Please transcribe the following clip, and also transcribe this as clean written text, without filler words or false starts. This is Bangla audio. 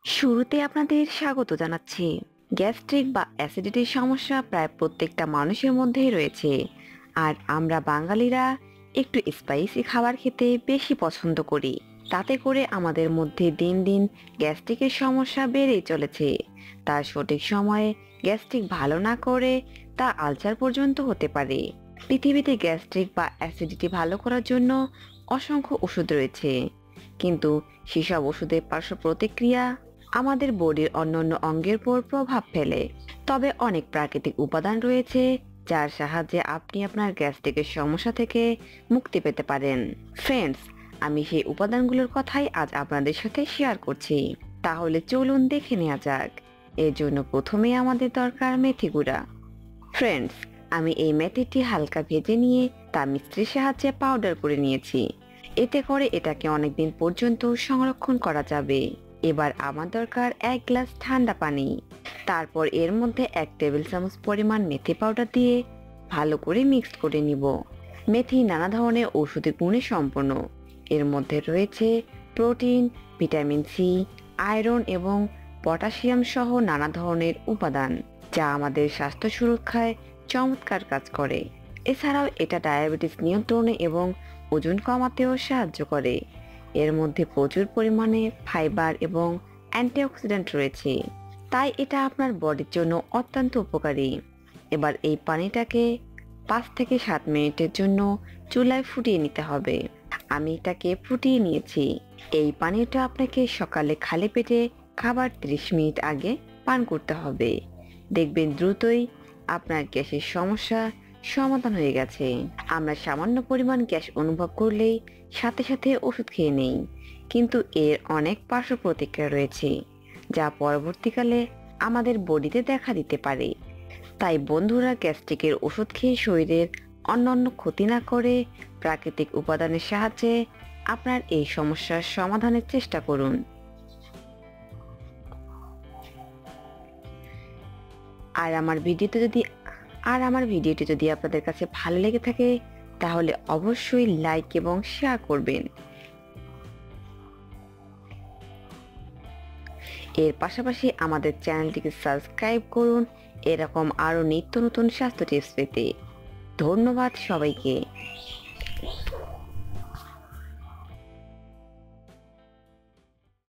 শুরুতে আপনাদের স্বাগত জানাচ্ছি। গ্যাস্ট্রিক বা অ্যাসিডিটির সমস্যা প্রায় প্রত্যেকটা মানুষের মধ্যেই রয়েছে। আর আমরা বাঙালিরা একটু স্পাইসি খাবার খেতে বেশি পছন্দ করি। তাতে করে আমাদের মধ্যে দিন দিন গ্যাস্ট্রিকের সমস্যা বেড়েই চলেছে। তার সঠিক সময়ে গ্যাস্ট্রিক ভালো না করে তা আলসার পর্যন্ত হতে পারে। পৃথিবীতে গ্যাস্ট্রিক বা অ্যাসিডিটি ভালো করার জন্য অসংখ্য ওষুধ রয়েছে, কিন্তু সেসব ওষুধের পার্শ্ব প্রতিক্রিয়া আমাদের বডির অন্যান্য অঙ্গের উপর প্রভাব ফেলে। তবে অনেক প্রাকৃতিক উপাদান রয়েছে যার সাহায্যে আপনি আপনার গ্যাস্ট্রিকের সমস্যা থেকে মুক্তি পেতে পারেন। ফ্রেন্ডস, আমি সেই উপাদানগুলোর কথাই আজ আপনাদের সাথে শেয়ার করছি। তাহলে চলুন দেখে নেওয়া যাক। এর জন্য প্রথমেই আমাদের দরকার মেথি গুঁড়া। ফ্রেন্ডস, আমি এই মেথিটি হালকা ভেজে নিয়ে তা মিক্সির সাহায্যে পাউডার করে নিয়েছি। এতে করে এটাকে অনেকদিন পর্যন্ত সংরক্ষণ করা যাবে। এবার আমার দরকার 1 গ্লাস ঠান্ডা পানি। তারপর এর মধ্যে 1 টেবিল চামচ পরিমাণ মেথি পাউডার দিয়ে ভালো করে মিক্সড করে নিব। মেথি নানা ধরনের ঔষধি গুণে সম্পন্ন। এর মধ্যে রয়েছে প্রোটিন, ভিটামিন সি, আয়রন এবং পটাশিয়াম সহ নানা ধরনের উপাদান, যা আমাদের স্বাস্থ্য সুরক্ষায় চমৎকার কাজ করে। এছাড়াও এটা ডায়াবেটিস নিয়ন্ত্রণে এবং ওজন কমাতেও সাহায্য করে। এর মধ্যে প্রচুর পরিমাণে ফাইবার এবং অ্যান্টিঅক্সিডেন্ট রয়েছে, তাই এটা আপনার বডির জন্য অত্যন্ত উপকারী। এবার এই পানিটাকে 5 থেকে 7 মিনিটের জন্য চুলায় ফুটিয়ে নিতে হবে। আমি এটাকে ফুটিয়ে নিয়েছি। এই পানিটা আপনাকে সকালে খালি পেটে খাবার 30 মিনিট আগে পান করতে হবে। দেখবেন দ্রুতই আপনার গ্যাসের সমস্যা সমাধান হয়ে গেছে। আমরা সামান্য পরিমাণ গ্যাস অনুভব করলেই সাথে সাথে ওষুধ খেয়ে নেই, কিন্তু এর অনেক পার্শ্ব প্রতিক্রিয়া রয়েছে যা পরবর্তীকালে আমাদের বডিতে দেখা দিতে পারে। তাই বন্ধুরা, গ্যাস্ট্রিকের ওষুধ খেয়ে শরীরের অন্যান্য ক্ষতি না করে প্রাকৃতিক উপাদানের সাহায্যে আপনার এই সমস্যার সমাধানের চেষ্টা করুন। আর আমার ভিডিওটি যদি আপনাদের কাছে ভালো লেগে থাকে তাহলে অবশ্যই লাইক এবং শেয়ার করবেন। এর পাশাপাশি আমাদের চ্যানেলটিকে সাবস্ক্রাইব করুন এরকম আরো নিত্য নতুন স্বাস্থ্য টিপস পেতে। ধন্যবাদ সবাইকে।